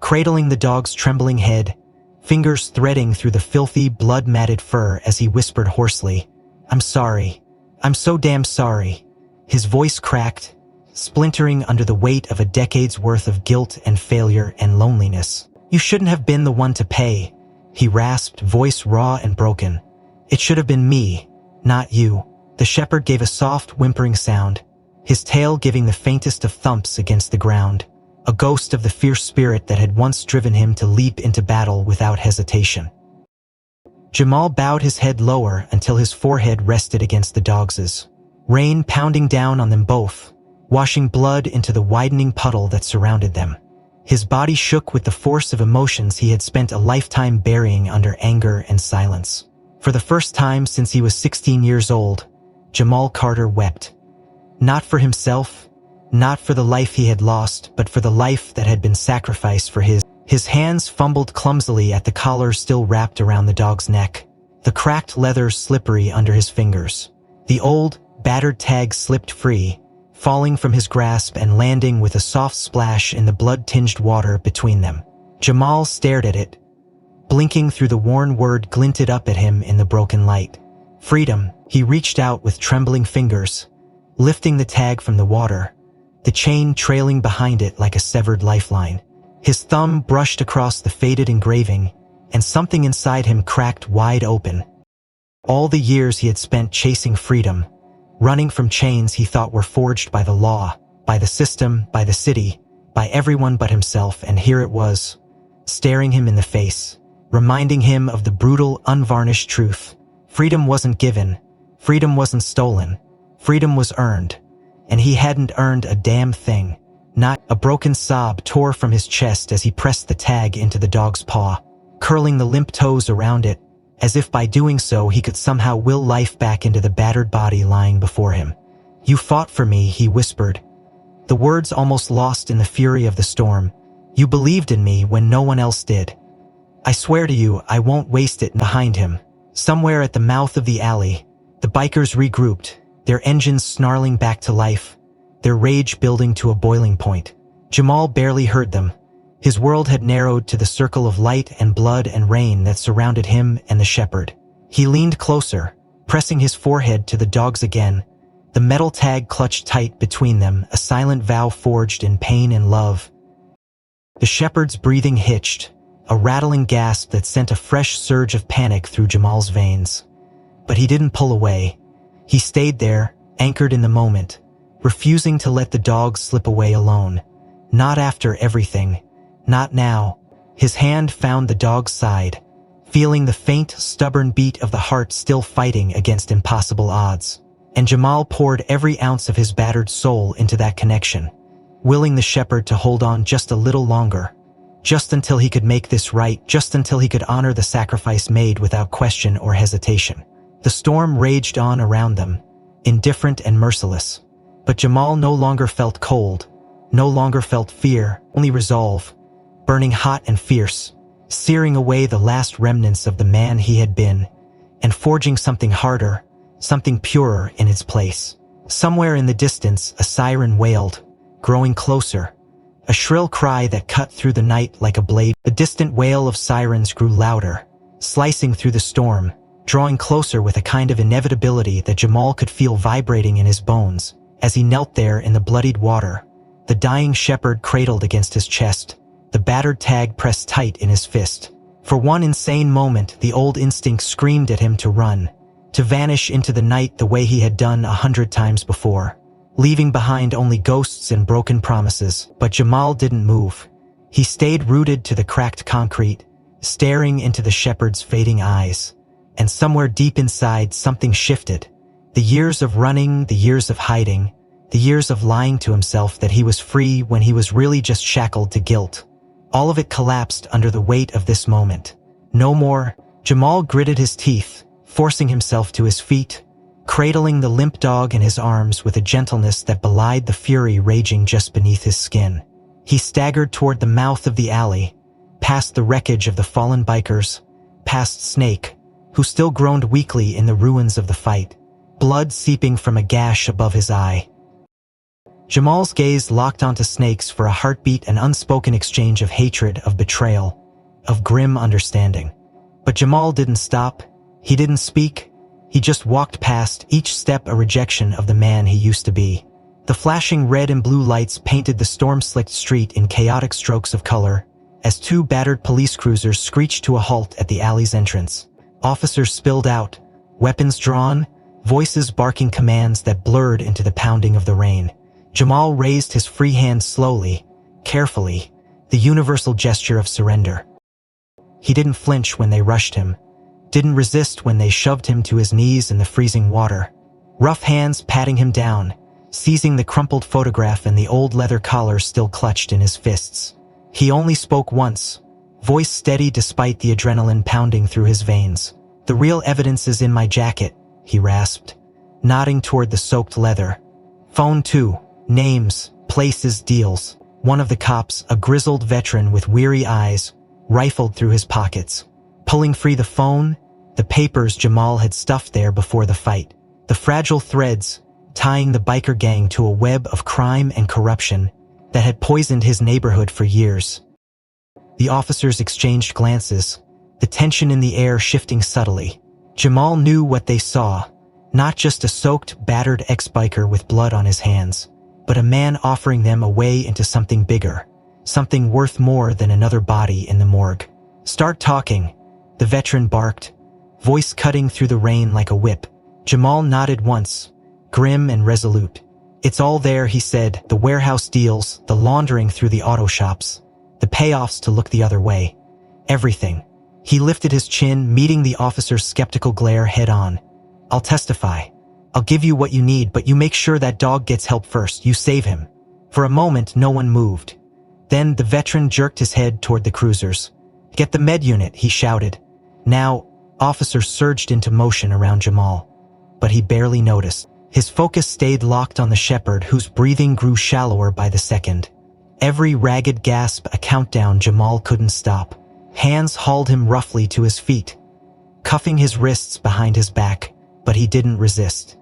cradling the dog's trembling head, fingers threading through the filthy, blood-matted fur as he whispered hoarsely, "I'm sorry. I'm so damn sorry." His voice cracked, splintering under the weight of a decade's worth of guilt and failure and loneliness. "You shouldn't have been the one to pay," he rasped, voice raw and broken. "It should have been me, not you." The shepherd gave a soft, whimpering sound, his tail giving the faintest of thumps against the ground, a ghost of the fierce spirit that had once driven him to leap into battle without hesitation. Jamal bowed his head lower until his forehead rested against the dog's, rain pounding down on them both, washing blood into the widening puddle that surrounded them. His body shook with the force of emotions he had spent a lifetime burying under anger and silence. For the first time since he was 16 years old, Jamal Carter wept. Not for himself, not for the life he had lost, but for the life that had been sacrificed for his. His hands fumbled clumsily at the collar still wrapped around the dog's neck, the cracked leather slippery under his fingers. The old, battered tag slipped free, falling from his grasp and landing with a soft splash in the blood-tinged water between them. Jamal stared at it, blinking through the worn word glinted up at him in the broken light. Freedom. He reached out with trembling fingers, lifting the tag from the water, the chain trailing behind it like a severed lifeline. His thumb brushed across the faded engraving, and something inside him cracked wide open. All the years he had spent chasing freedom, running from chains he thought were forged by the law, by the system, by the city, by everyone but himself, and here it was, staring him in the face, reminding him of the brutal, unvarnished truth. Freedom wasn't given, freedom wasn't stolen, freedom was earned, and he hadn't earned a damn thing. Not. A broken sob tore from his chest as he pressed the tag into the dog's paw, curling the limp toes around it, as if by doing so he could somehow will life back into the battered body lying before him. "You fought for me," he whispered, the words almost lost in the fury of the storm. "You believed in me when no one else did. I swear to you, I won't waste it." Behind him, somewhere at the mouth of the alley, the bikers regrouped, their engines snarling back to life, their rage building to a boiling point. Jamal barely heard them. His world had narrowed to the circle of light and blood and rain that surrounded him and the shepherd. He leaned closer, pressing his forehead to the dog's again, the metal tag clutched tight between them, a silent vow forged in pain and love. The shepherd's breathing hitched, a rattling gasp that sent a fresh surge of panic through Jamal's veins. But he didn't pull away. He stayed there, anchored in the moment, refusing to let the dog slip away alone. Not after everything. Not now. His hand found the dog's side, feeling the faint, stubborn beat of the heart still fighting against impossible odds. And Jamal poured every ounce of his battered soul into that connection, willing the shepherd to hold on just a little longer, just until he could make this right, just until he could honor the sacrifice made without question or hesitation. The storm raged on around them, indifferent and merciless. But Jamal no longer felt cold, no longer felt fear, only resolve, burning hot and fierce, searing away the last remnants of the man he had been, and forging something harder, something purer in its place. Somewhere in the distance, a siren wailed, growing closer, a shrill cry that cut through the night like a blade. The distant wail of sirens grew louder, slicing through the storm, drawing closer with a kind of inevitability that Jamal could feel vibrating in his bones. As he knelt there in the bloodied water, the dying shepherd cradled against his chest, the battered tag pressed tight in his fist. For one insane moment, the old instinct screamed at him to run, to vanish into the night the way he had done 100 times before, leaving behind only ghosts and broken promises. But Jamal didn't move. He stayed rooted to the cracked concrete, staring into the shepherd's fading eyes. And somewhere deep inside, something shifted. The years of running, the years of hiding, the years of lying to himself that he was free when he was really just shackled to guilt. All of it collapsed under the weight of this moment. No more. Jamal gritted his teeth, forcing himself to his feet, cradling the limp dog in his arms with a gentleness that belied the fury raging just beneath his skin. He staggered toward the mouth of the alley, past the wreckage of the fallen bikers, past Snake, who still groaned weakly in the ruins of the fight, blood seeping from a gash above his eye. Jamal's gaze locked onto Snake's for a heartbeat, an unspoken exchange of hatred, of betrayal, of grim understanding. But Jamal didn't stop. He didn't speak. He just walked past, each step a rejection of the man he used to be. The flashing red and blue lights painted the storm-slicked street in chaotic strokes of color, as two battered police cruisers screeched to a halt at the alley's entrance. Officers spilled out, weapons drawn, voices barking commands that blurred into the pounding of the rain. Jamal raised his free hand slowly, carefully, the universal gesture of surrender. He didn't flinch when they rushed him, didn't resist when they shoved him to his knees in the freezing water. Rough hands patting him down, seizing the crumpled photograph and the old leather collar still clutched in his fists. He only spoke once, voice steady despite the adrenaline pounding through his veins. "The real evidence is in my jacket," he rasped, nodding toward the soaked leather. "Phone too. Names, places, deals." One of the cops, a grizzled veteran with weary eyes, rifled through his pockets, pulling free the phone, the papers Jamal had stuffed there before the fight. The fragile threads, tying the biker gang to a web of crime and corruption that had poisoned his neighborhood for years. The officers exchanged glances, the tension in the air shifting subtly. Jamal knew what they saw, not just a soaked, battered ex-biker with blood on his hands, but a man offering them a way into something bigger, something worth more than another body in the morgue. "Start talking," the veteran barked, voice cutting through the rain like a whip. Jamal nodded once, grim and resolute. "It's all there," he said, "the warehouse deals, the laundering through the auto shops, the payoffs to look the other way. Everything." He lifted his chin, meeting the officer's skeptical glare head-on. "I'll testify. I'll give you what you need, but you make sure that dog gets help first. You save him." For a moment, no one moved. Then the veteran jerked his head toward the cruisers. "Get the med unit," he shouted. Now, officers surged into motion around Jamal, but he barely noticed. His focus stayed locked on the shepherd, whose breathing grew shallower by the second. Every ragged gasp a countdown. Jamal couldn't stop. Hands hauled him roughly to his feet, cuffing his wrists behind his back, but he didn't resist.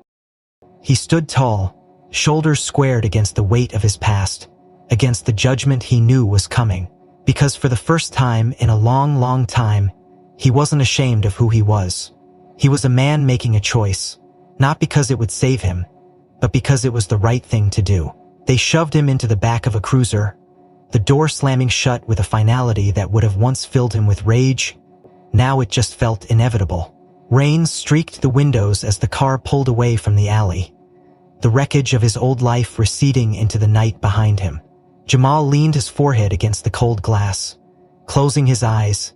He stood tall, shoulders squared against the weight of his past, against the judgment he knew was coming, because for the first time in a long, long time, he wasn't ashamed of who he was. He was a man making a choice, not because it would save him, but because it was the right thing to do. They shoved him into the back of a cruiser, the door slamming shut with a finality that would have once filled him with rage. Now it just felt inevitable. Rain streaked the windows as the car pulled away from the alley, the wreckage of his old life receding into the night behind him. Jamal leaned his forehead against the cold glass, closing his eyes,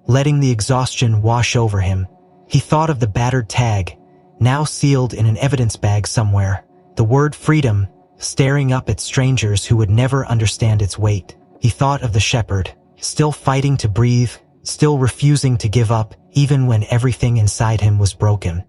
letting the exhaustion wash over him. He thought of the battered tag, now sealed in an evidence bag somewhere, the word freedom, staring up at strangers who would never understand its weight. He thought of the shepherd, still fighting to breathe, still refusing to give up, even when everything inside him was broken.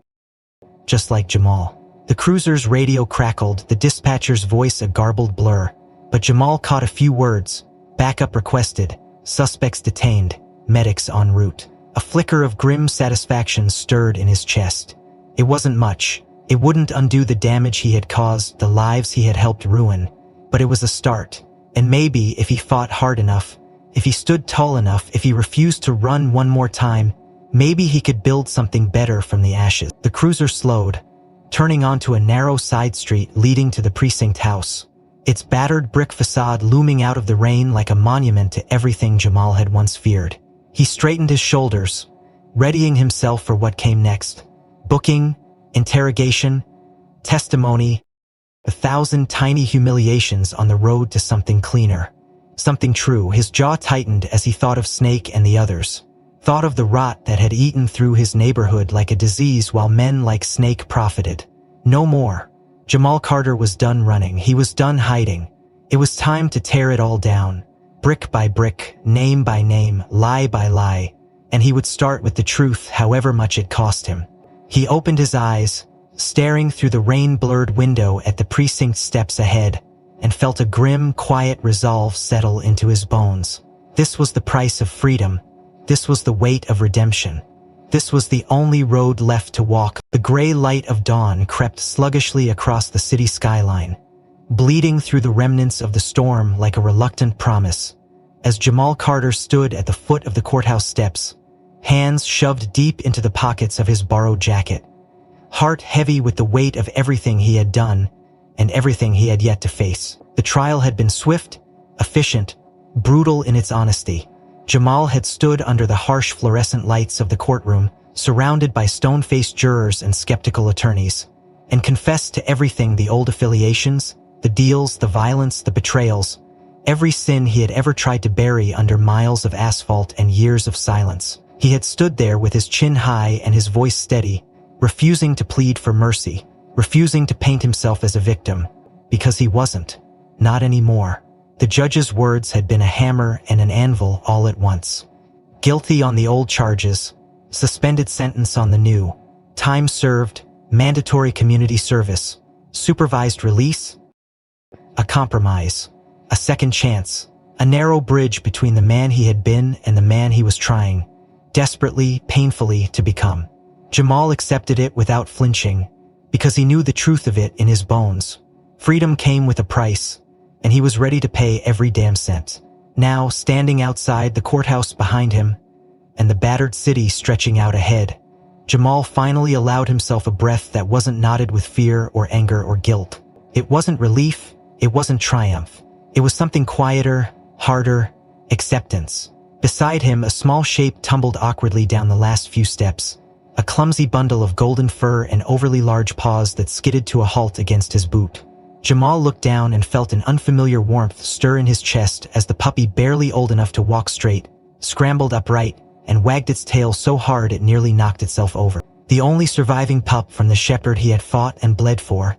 Just like Jamal. The cruiser's radio crackled, the dispatcher's voice a garbled blur, but Jamal caught a few words. Backup requested, suspects detained, medics en route. A flicker of grim satisfaction stirred in his chest. It wasn't much. It wouldn't undo the damage he had caused, the lives he had helped ruin, but it was a start. And maybe if he fought hard enough, if he stood tall enough, if he refused to run one more time, maybe he could build something better from the ashes. The cruiser slowed, turning onto a narrow side street leading to the precinct house, its battered brick facade looming out of the rain like a monument to everything Jamal had once feared. He straightened his shoulders, readying himself for what came next. Booking, interrogation, testimony, 1,000 tiny humiliations on the road to something cleaner, something true. His jaw tightened as he thought of Snake and the others, thought of the rot that had eaten through his neighborhood like a disease while men like Snake profited. No more. Jamal Carter was done running. He was done hiding. It was time to tear it all down, brick by brick, name by name, lie by lie, and he would start with the truth, however much it cost him. He opened his eyes, staring through the rain-blurred window at the precinct steps ahead, and felt a grim, quiet resolve settle into his bones. This was the price of freedom. This was the weight of redemption. This was the only road left to walk. The gray light of dawn crept sluggishly across the city skyline, bleeding through the remnants of the storm like a reluctant promise. As Jamal Carter stood at the foot of the courthouse steps, hands shoved deep into the pockets of his borrowed jacket, heart heavy with the weight of everything he had done and everything he had yet to face. The trial had been swift, efficient, brutal in its honesty. Jamal had stood under the harsh fluorescent lights of the courtroom, surrounded by stone-faced jurors and skeptical attorneys, and confessed to everything: the old affiliations, the deals, the violence, the betrayals, every sin he had ever tried to bury under miles of asphalt and years of silence. He had stood there with his chin high and his voice steady, refusing to plead for mercy, refusing to paint himself as a victim, because he wasn't. Not anymore. The judge's words had been a hammer and an anvil all at once. Guilty on the old charges, suspended sentence on the new, time served, mandatory community service, supervised release, a compromise, a second chance, a narrow bridge between the man he had been and the man he was trying, desperately, painfully, to become. Jamal accepted it without flinching, because he knew the truth of it in his bones. Freedom came with a price, and he was ready to pay every damn cent. Now, standing outside the courthouse behind him, and the battered city stretching out ahead, Jamal finally allowed himself a breath that wasn't knotted with fear or anger or guilt. It wasn't relief, it wasn't triumph. It was something quieter, harder, acceptance. Beside him, a small shape tumbled awkwardly down the last few steps, a clumsy bundle of golden fur and overly large paws that skidded to a halt against his boot. Jamal looked down and felt an unfamiliar warmth stir in his chest as the puppy, barely old enough to walk straight, scrambled upright and wagged its tail so hard it nearly knocked itself over. The only surviving pup from the shepherd he had fought and bled for.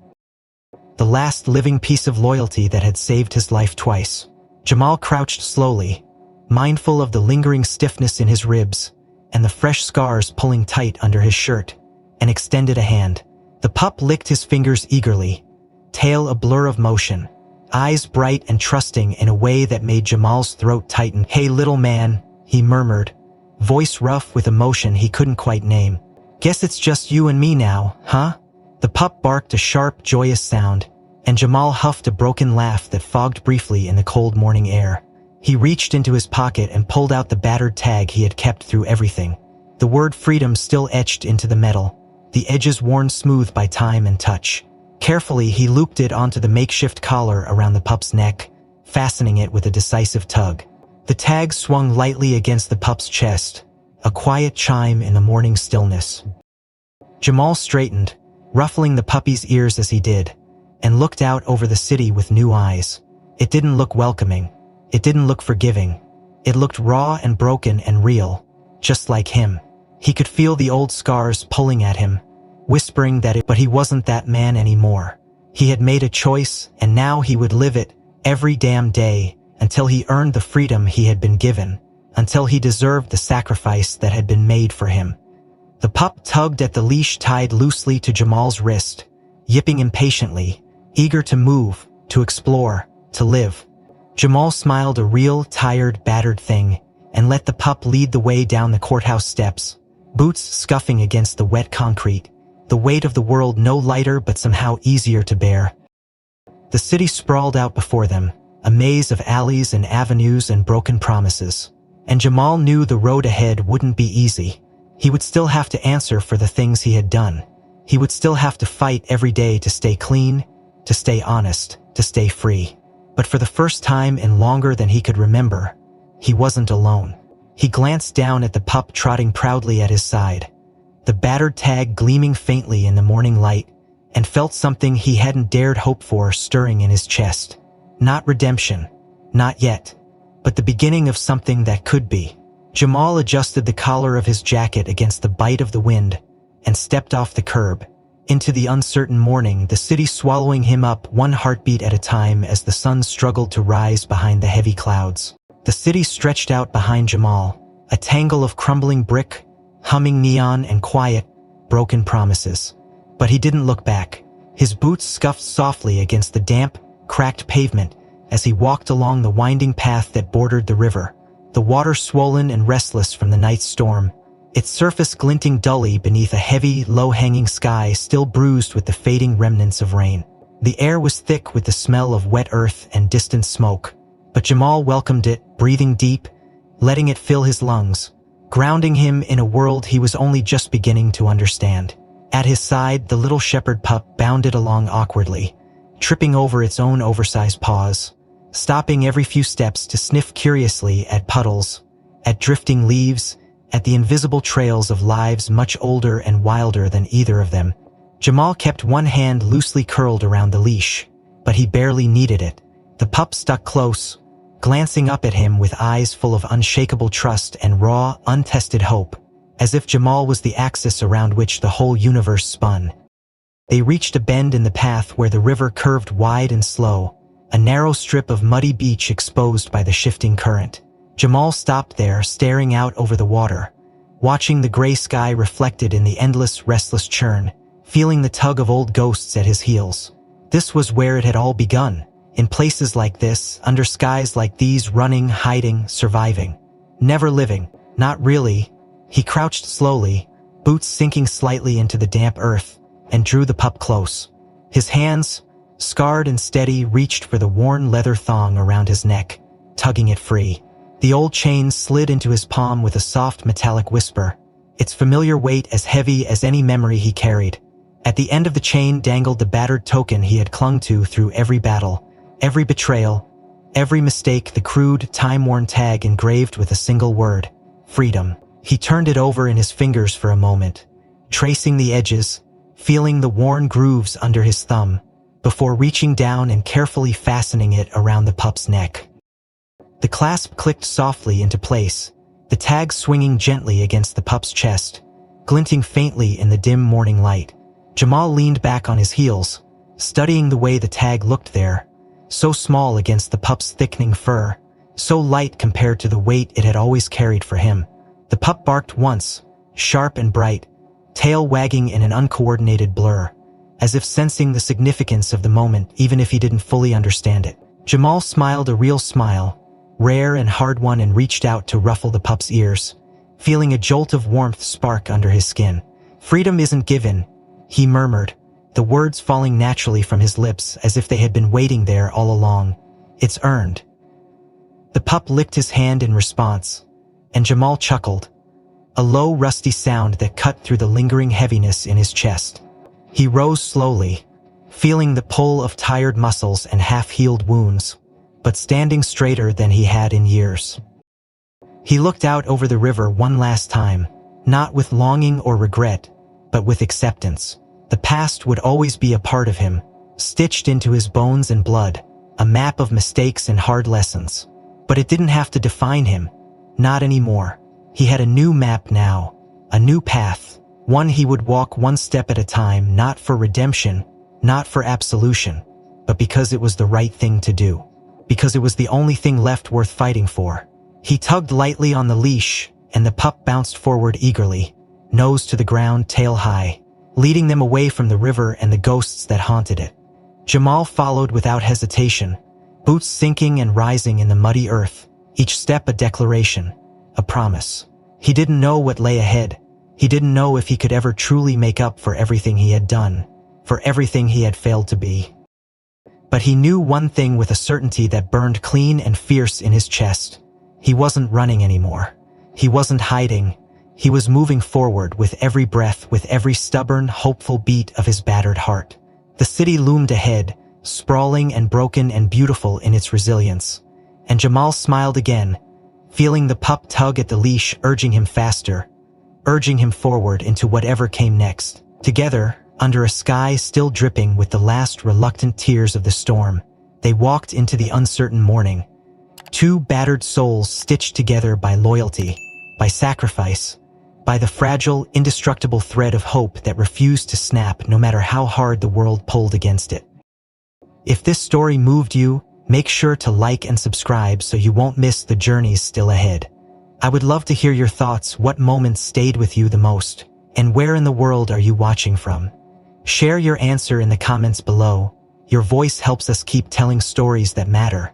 The last living piece of loyalty that had saved his life twice. Jamal crouched slowly, mindful of the lingering stiffness in his ribs and the fresh scars pulling tight under his shirt, and extended a hand. The pup licked his fingers eagerly, tail a blur of motion, eyes bright and trusting in a way that made Jamal's throat tighten. "Hey, little man," he murmured, voice rough with emotion he couldn't quite name. "Guess it's just you and me now, huh?" The pup barked a sharp, joyous sound, and Jamal huffed a broken laugh that fogged briefly in the cold morning air. He reached into his pocket and pulled out the battered tag he had kept through everything. The word freedom still etched into the metal, the edges worn smooth by time and touch. Carefully, he looped it onto the makeshift collar around the pup's neck, fastening it with a decisive tug. The tag swung lightly against the pup's chest, a quiet chime in the morning stillness. Jamal straightened, ruffling the puppy's ears as he did, and looked out over the city with new eyes. It didn't look welcoming. It didn't look forgiving. It looked raw and broken and real, just like him. He could feel the old scars pulling at him, whispering but he wasn't that man anymore. He had made a choice, and now he would live it every damn day until he earned the freedom he had been given, until he deserved the sacrifice that had been made for him. The pup tugged at the leash tied loosely to Jamal's wrist, yipping impatiently, eager to move, to explore, to live. Jamal smiled, a real, tired, battered thing, and let the pup lead the way down the courthouse steps, boots scuffing against the wet concrete, the weight of the world no lighter but somehow easier to bear. The city sprawled out before them, a maze of alleys and avenues and broken promises. And Jamal knew the road ahead wouldn't be easy. He would still have to answer for the things he had done. He would still have to fight every day to stay clean, to stay honest, to stay free. But for the first time in longer than he could remember, he wasn't alone. He glanced down at the pup trotting proudly at his side, the battered tag gleaming faintly in the morning light, and felt something he hadn't dared hope for stirring in his chest. Not redemption, not yet, but the beginning of something that could be. Jamal adjusted the collar of his jacket against the bite of the wind and stepped off the curb, into the uncertain morning, the city swallowing him up one heartbeat at a time as the sun struggled to rise behind the heavy clouds. The city stretched out behind Jamal, a tangle of crumbling brick, humming neon and quiet, broken promises. But he didn't look back. His boots scuffed softly against the damp, cracked pavement as he walked along the winding path that bordered the river, the water swollen and restless from the night's storm, its surface glinting dully beneath a heavy, low-hanging sky still bruised with the fading remnants of rain. The air was thick with the smell of wet earth and distant smoke, but Jamal welcomed it, breathing deep, letting it fill his lungs, grounding him in a world he was only just beginning to understand. At his side, the little shepherd pup bounded along awkwardly, tripping over its own oversized paws, stopping every few steps to sniff curiously at puddles, at drifting leaves, at the invisible trails of lives much older and wilder than either of them. Jamal kept one hand loosely curled around the leash, but he barely needed it. The pup stuck close, glancing up at him with eyes full of unshakable trust and raw, untested hope, as if Jamal was the axis around which the whole universe spun. They reached a bend in the path where the river curved wide and slow, a narrow strip of muddy beach exposed by the shifting current. Jamal stopped there, staring out over the water, watching the gray sky reflected in the endless, restless churn, feeling the tug of old ghosts at his heels. This was where it had all begun, in places like this, under skies like these, running, hiding, surviving. Never living, not really. He crouched slowly, boots sinking slightly into the damp earth, and drew the pup close. His hands, scarred and steady, reached for the worn leather thong around his neck, tugging it free. The old chain slid into his palm with a soft metallic whisper, its familiar weight as heavy as any memory he carried. At the end of the chain dangled the battered token he had clung to through every battle, every betrayal, every mistake, the crude, time-worn tag engraved with a single word: freedom. He turned it over in his fingers for a moment, tracing the edges, feeling the worn grooves under his thumb, before reaching down and carefully fastening it around the pup's neck. The clasp clicked softly into place, the tag swinging gently against the pup's chest, glinting faintly in the dim morning light. Jamal leaned back on his heels, studying the way the tag looked there, so small against the pup's thickening fur, so light compared to the weight it had always carried for him. The pup barked once, sharp and bright, tail wagging in an uncoordinated blur, as if sensing the significance of the moment even if he didn't fully understand it. Jamal smiled a real smile, rare and hard one, and reached out to ruffle the pup's ears, feeling a jolt of warmth spark under his skin. "Freedom isn't given," he murmured, the words falling naturally from his lips as if they had been waiting there all along. "It's earned." The pup licked his hand in response, and Jamal chuckled, a low, rusty sound that cut through the lingering heaviness in his chest. He rose slowly, feeling the pull of tired muscles and half-healed wounds, but standing straighter than he had in years. He looked out over the river one last time, not with longing or regret, but with acceptance. The past would always be a part of him, stitched into his bones and blood, a map of mistakes and hard lessons. But it didn't have to define him, not anymore. He had a new map now, a new path, one he would walk one step at a time, not for redemption, not for absolution, but because it was the right thing to do, because it was the only thing left worth fighting for. He tugged lightly on the leash, and the pup bounced forward eagerly, nose to the ground, tail high, leading them away from the river and the ghosts that haunted it. Jamal followed without hesitation, boots sinking and rising in the muddy earth, each step a declaration, a promise. He didn't know what lay ahead. He didn't know if he could ever truly make up for everything he had done, for everything he had failed to be. But he knew one thing with a certainty that burned clean and fierce in his chest. He wasn't running anymore. He wasn't hiding. He was moving forward with every breath, with every stubborn, hopeful beat of his battered heart. The city loomed ahead, sprawling and broken and beautiful in its resilience. And Jamal smiled again, feeling the pup tug at the leash, urging him faster, urging him forward into whatever came next. Together, under a sky still dripping with the last reluctant tears of the storm, they walked into the uncertain morning. Two battered souls stitched together by loyalty, by sacrifice, by the fragile, indestructible thread of hope that refused to snap no matter how hard the world pulled against it. If this story moved you, make sure to like and subscribe so you won't miss the journeys still ahead. I would love to hear your thoughts. What moments stayed with you the most? And where in the world are you watching from? Share your answer in the comments below. Your voice helps us keep telling stories that matter.